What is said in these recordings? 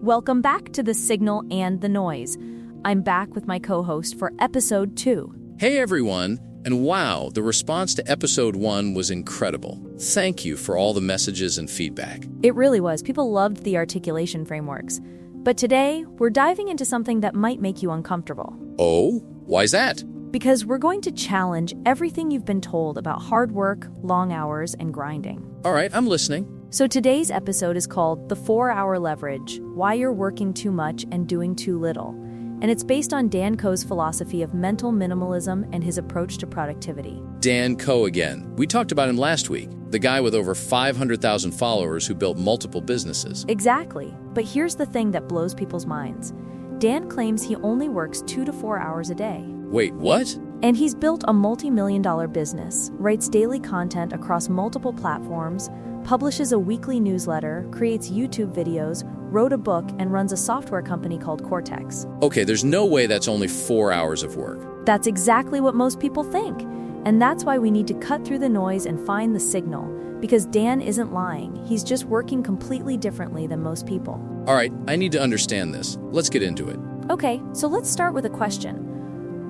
Welcome back to The Signal and the Noise. I'm back with my co-host for episode 2. Hey everyone, and wow, the response to episode 1 was incredible. Thank you for all the messages and feedback. It really was. People loved the articulation frameworks. But today, we're diving into something that might make you uncomfortable. Oh, why's that? Because we're going to challenge everything you've been told about hard work, long hours, and grinding. All right, I'm listening. So today's episode is called The 4-Hour Leverage, Why You're Working Too Much and Doing Too Little. And it's based on Dan Koe's philosophy of mental minimalism and his approach to productivity. Dan Koe again. We talked about him last week, the guy with over 500,000 followers who built multiple businesses. Exactly. But here's the thing that blows people's minds. Dan claims he only works 2 to 4 hours a day. Wait, what? And he's built a multi-million-dollar business, writes daily content across multiple platforms, publishes a weekly newsletter, creates YouTube videos, wrote a book, and runs a software company called Cortex. Okay, there's no way that's only 4 hours of work. That's exactly what most people think. And that's why we need to cut through the noise and find the signal. Because Dan isn't lying. He's just working completely differently than most people. All right, I need to understand this. Let's get into it. Okay, so let's start with a question.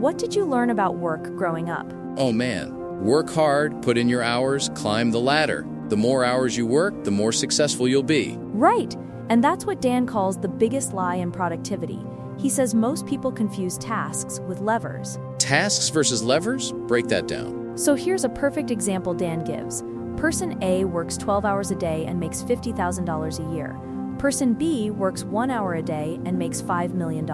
What did you learn about work growing up? Oh man, work hard, put in your hours, climb the ladder. The more hours you work, the more successful you'll be. Right, and that's what Dan calls the biggest lie in productivity. He says most people confuse tasks with levers. Tasks versus levers? Break that down. So here's a perfect example Dan gives. Person A works 12 hours a day and makes $50,000 a year. Person B works 1 hour a day and makes $5 million.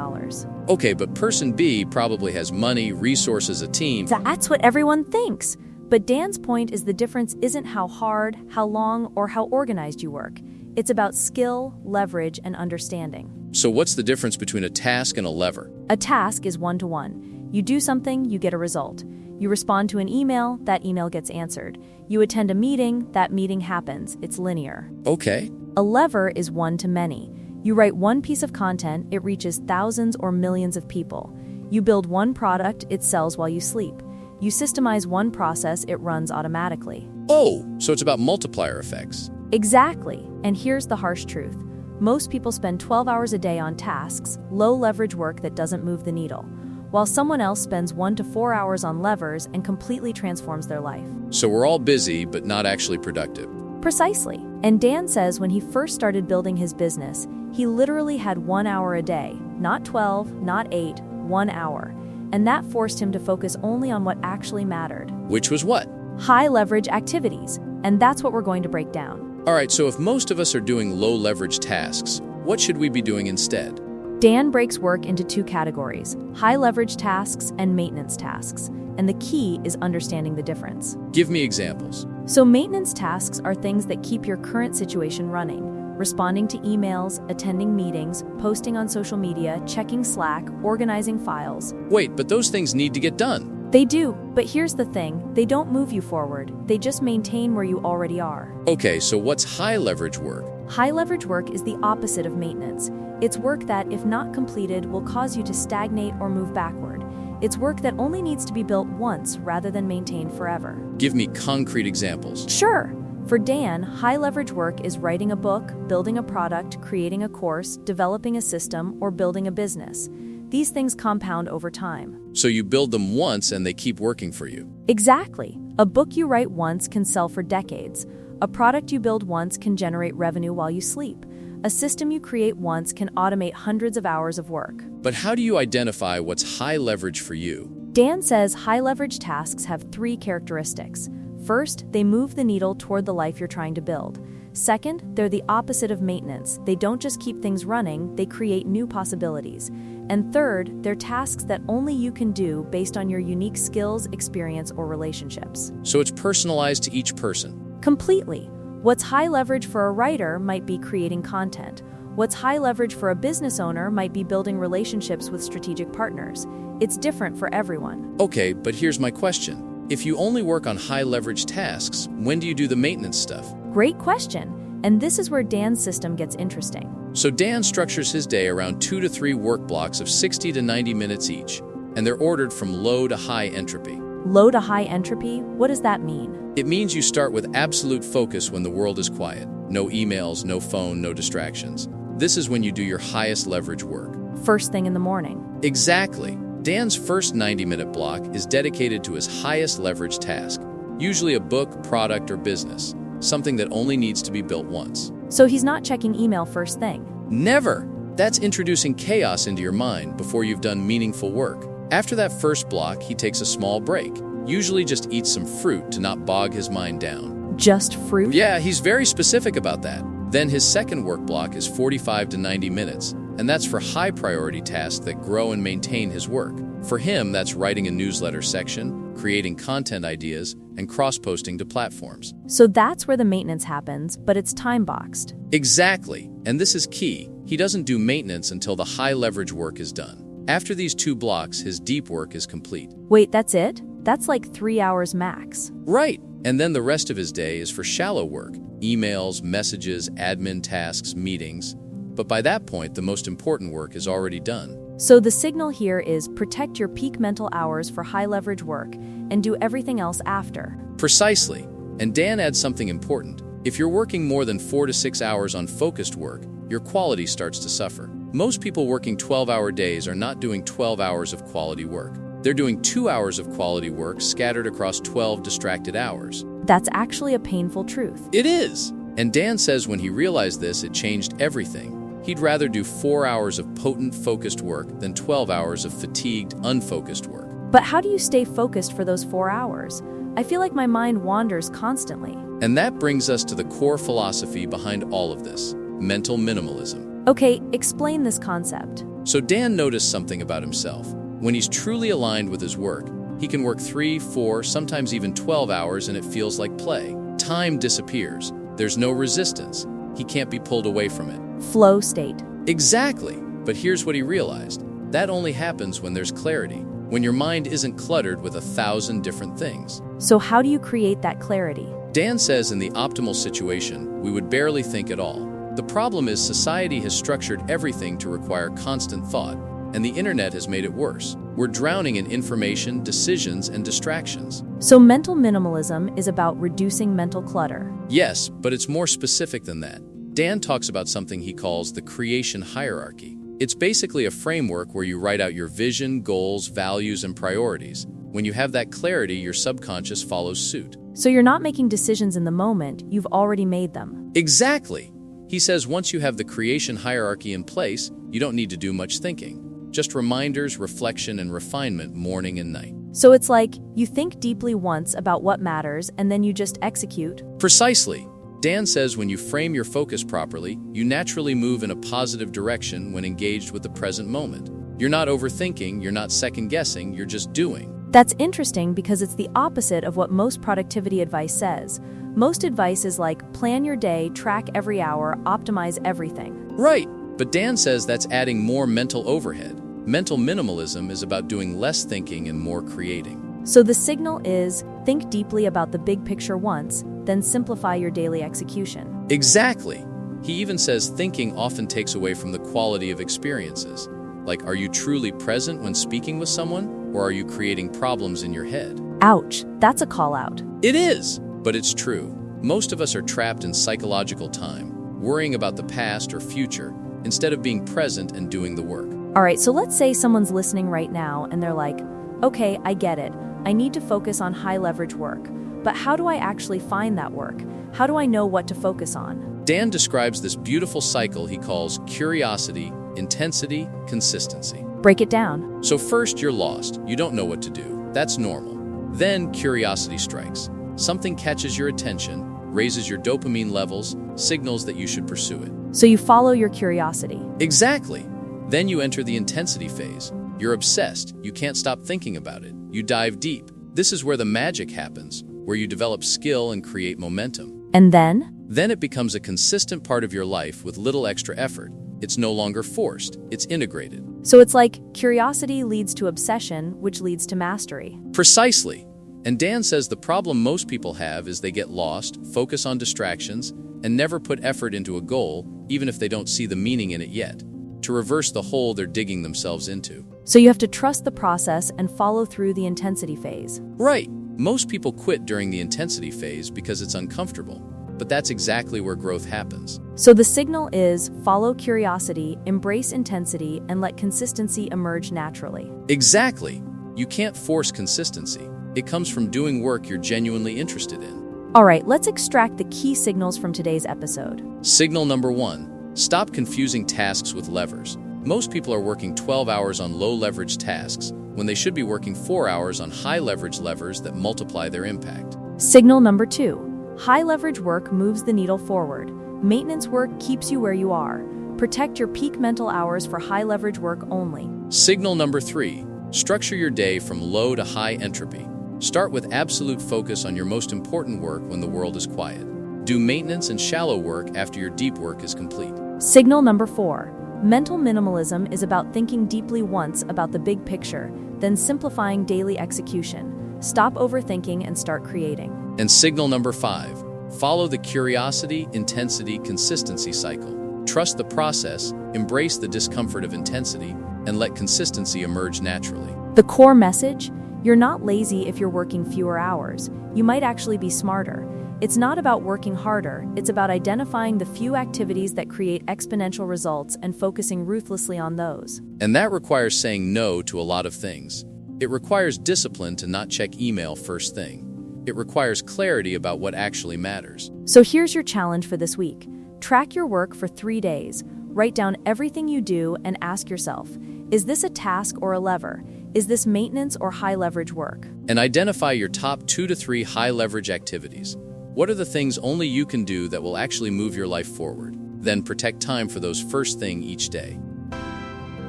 Okay, but person B probably has money, resources, a team. That's what everyone thinks. But Dan's point is the difference isn't how hard, how long, or how organized you work. It's about skill, leverage, and understanding. So what's the difference between a task and a lever? A task is one-to-one. You do something, you get a result. You respond to an email, that email gets answered. You attend a meeting, that meeting happens. It's linear. Okay. A lever is one-to-many. You write one piece of content, it reaches thousands or millions of people. You build one product, it sells while you sleep. You systemize one process, it runs automatically. Oh, so it's about multiplier effects. Exactly. And here's the harsh truth. Most people spend 12 hours a day on tasks, low-leverage work that doesn't move the needle, while someone else spends 1 to 4 hours on levers and completely transforms their life. So we're all busy, but not actually productive. Precisely. And Dan says when he first started building his business, he literally had 1 hour a day, not 12, not 8, 1 hour. And that forced him to focus only on what actually mattered. Which was what? High-leverage activities. And that's what we're going to break down. All right, so if most of us are doing low-leverage tasks, what should we be doing instead? Dan breaks work into 2 categories, high-leverage tasks and maintenance tasks. And the key is understanding the difference. Give me examples. So maintenance tasks are things that keep your current situation running. Responding to emails, attending meetings, posting on social media, checking Slack, organizing files. Wait, but those things need to get done. They do, but here's the thing, they don't move you forward. They just maintain where you already are. Okay, so what's high-leverage work? High-leverage work is the opposite of maintenance. It's work that, if not completed, will cause you to stagnate or move backward. It's work that only needs to be built once rather than maintained forever. Give me concrete examples. Sure. For Dan, high-leverage work is writing a book, building a product, creating a course, developing a system, or building a business. These things compound over time. So you build them once and they keep working for you. Exactly. A book you write once can sell for decades. A product you build once can generate revenue while you sleep. A system you create once can automate hundreds of hours of work. But how do you identify what's high leverage for you? Dan says high-leverage tasks have 3 characteristics. First, they move the needle toward the life you're trying to build. Second, they're the opposite of maintenance. They don't just keep things running, they create new possibilities. And third, they're tasks that only you can do based on your unique skills, experience, or relationships. So it's personalized to each person. Completely. What's high leverage for a writer might be creating content. What's high leverage for a business owner might be building relationships with strategic partners. It's different for everyone. Okay, but here's my question. If you only work on high leverage tasks, when do you do the maintenance stuff? Great question. And this is where Dan's system gets interesting. So Dan structures his day around 2 to 3 work blocks of 60 to 90 minutes each, and they're ordered from low to high entropy. Low to high entropy, what does that mean? It means you start with absolute focus when the world is quiet. No emails, no phone, no distractions. This is when you do your highest leverage work. First thing in the morning. Exactly. Dan's first 90-minute block is dedicated to his highest leverage task, usually a book, product, or business, something that only needs to be built once. So he's not checking email first thing. Never! That's introducing chaos into your mind before you've done meaningful work. After that first block, he takes a small break, usually just eats some fruit to not bog his mind down. Just fruit? Yeah, he's very specific about that. Then his second work block is 45 to 90 minutes, and that's for high-priority tasks that grow and maintain his work. For him, that's writing a newsletter section, creating content ideas, and cross-posting to platforms. So that's where the maintenance happens, but it's time-boxed. Exactly, and this is key. He doesn't do maintenance until the high-leverage work is done. After these 2 blocks, his deep work is complete. Wait, that's it? That's like 3 hours max. Right, and then the rest of his day is for shallow work, emails, messages, admin tasks, meetings. But by that point, the most important work is already done. So the signal here is protect your peak mental hours for high leverage work and do everything else after. Precisely. And Dan adds something important. If you're working more than 4 to 6 hours on focused work, your quality starts to suffer. Most people working 12-hour days are not doing 12 hours of quality work. They're doing 2 hours of quality work scattered across 12 distracted hours. That's actually a painful truth. It is. And Dan says when he realized this, it changed everything. He'd rather do 4 hours of potent, focused work than 12 hours of fatigued, unfocused work. But how do you stay focused for those 4 hours? I feel like my mind wanders constantly. And that brings us to the core philosophy behind all of this: mental minimalism. Okay, explain this concept. So Dan noticed something about himself. When he's truly aligned with his work, he can work 3, 4, sometimes even 12 hours and it feels like play. Time disappears. There's no resistance. He can't be pulled away from it. Flow state. Exactly. But here's what he realized. That only happens when there's clarity, when your mind isn't cluttered with 1,000 different things. So how do you create that clarity? Dan says in the optimal situation, we would barely think at all. The problem is society has structured everything to require constant thought, and the internet has made it worse. We're drowning in information, decisions, and distractions. So mental minimalism is about reducing mental clutter. Yes, but it's more specific than that. Dan talks about something he calls the creation hierarchy. It's basically a framework where you write out your vision, goals, values, and priorities. When you have that clarity, your subconscious follows suit. So you're not making decisions in the moment, you've already made them. Exactly. He says once you have the creation hierarchy in place, you don't need to do much thinking. Just reminders, reflection, and refinement morning and night. So it's like you think deeply once about what matters and then you just execute. Precisely. Dan says when you frame your focus properly, you naturally move in a positive direction when engaged with the present moment. You're not overthinking, you're not second-guessing, you're just doing. That's interesting because it's the opposite of what most productivity advice says. Most advice is like, plan your day, track every hour, optimize everything. Right, but Dan says that's adding more mental overhead. Mental minimalism is about doing less thinking and more creating. So the signal is, think deeply about the big picture once, then simplify your daily execution. Exactly. He even says thinking often takes away from the quality of experiences. Like, are you truly present when speaking with someone, or are you creating problems in your head? Ouch, that's a call out. It is, but it's true. Most of us are trapped in psychological time, worrying about the past or future, instead of being present and doing the work. All right, so let's say someone's listening right now and they're like, okay, I get it. I need to focus on high leverage work. But how do I actually find that work? How do I know what to focus on? Dan describes this beautiful cycle he calls curiosity, intensity, consistency. Break it down. So first, you're lost. You don't know what to do. That's normal. Then curiosity strikes. Something catches your attention, raises your dopamine levels, signals that you should pursue it. So you follow your curiosity. Exactly. Then you enter the intensity phase. You're obsessed. You can't stop thinking about it. You dive deep. This is where the magic happens, where you develop skill and create momentum. And then? Then it becomes a consistent part of your life with little extra effort. It's no longer forced. It's integrated. So it's like curiosity leads to obsession, which leads to mastery. Precisely. And Dan says the problem most people have is they get lost, focus on distractions, and never put effort into a goal, even if they don't see the meaning in it yet. to reverse the hole they're digging themselves into. So you have to trust the process and follow through the intensity phase. Right. Most people quit during the intensity phase because it's uncomfortable, but that's exactly where growth happens. So the signal is follow curiosity, embrace intensity, and let consistency emerge naturally. Exactly. You can't force consistency. It comes from doing work you're genuinely interested in. All right, let's extract the key signals from today's episode. Signal number 1. Stop confusing tasks with levers. Most people are working 12 hours on low-leverage tasks when they should be working 4 hours on high-leverage levers that multiply their impact. Signal number 2. High-leverage work moves the needle forward. Maintenance work keeps you where you are. Protect your peak mental hours for high-leverage work only. Signal number 3. Structure your day from low to high entropy. Start with absolute focus on your most important work when the world is quiet. Do maintenance and shallow work after your deep work is complete. Signal number 4. Mental minimalism is about thinking deeply once about the big picture, then simplifying daily execution. Stop overthinking and start creating. And signal number 5. Follow the curiosity, intensity, consistency cycle. Trust the process, embrace the discomfort of intensity, and let consistency emerge naturally. The core message? You're not lazy if you're working fewer hours. You might actually be smarter. It's not about working harder, it's about identifying the few activities that create exponential results and focusing ruthlessly on those. And that requires saying no to a lot of things. It requires discipline to not check email first thing. It requires clarity about what actually matters. So here's your challenge for this week. Track your work for 3 days. Write down everything you do and ask yourself, is this a task or a lever? Is this maintenance or high-leverage work? And identify your top 2 to 3 high-leverage activities. What are the things only you can do that will actually move your life forward? Then protect time for those first thing each day.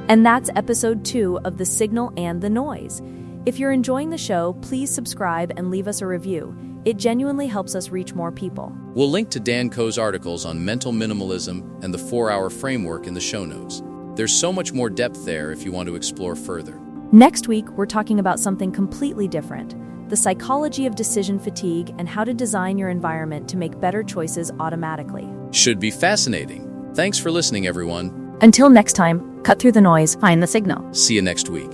And that's episode 2 of The Signal and the Noise. If you're enjoying the show, please subscribe and leave us a review. It genuinely helps us reach more people. We'll link to Dan Koe's articles on mental minimalism and the 4-hour framework in the show notes. There's so much more depth there if you want to explore further. Next week, we're talking about something completely different: the psychology of decision fatigue and how to design your environment to make better choices automatically. Should be fascinating. Thanks for listening, everyone. Until next time, cut through the noise, find the signal. See you next week.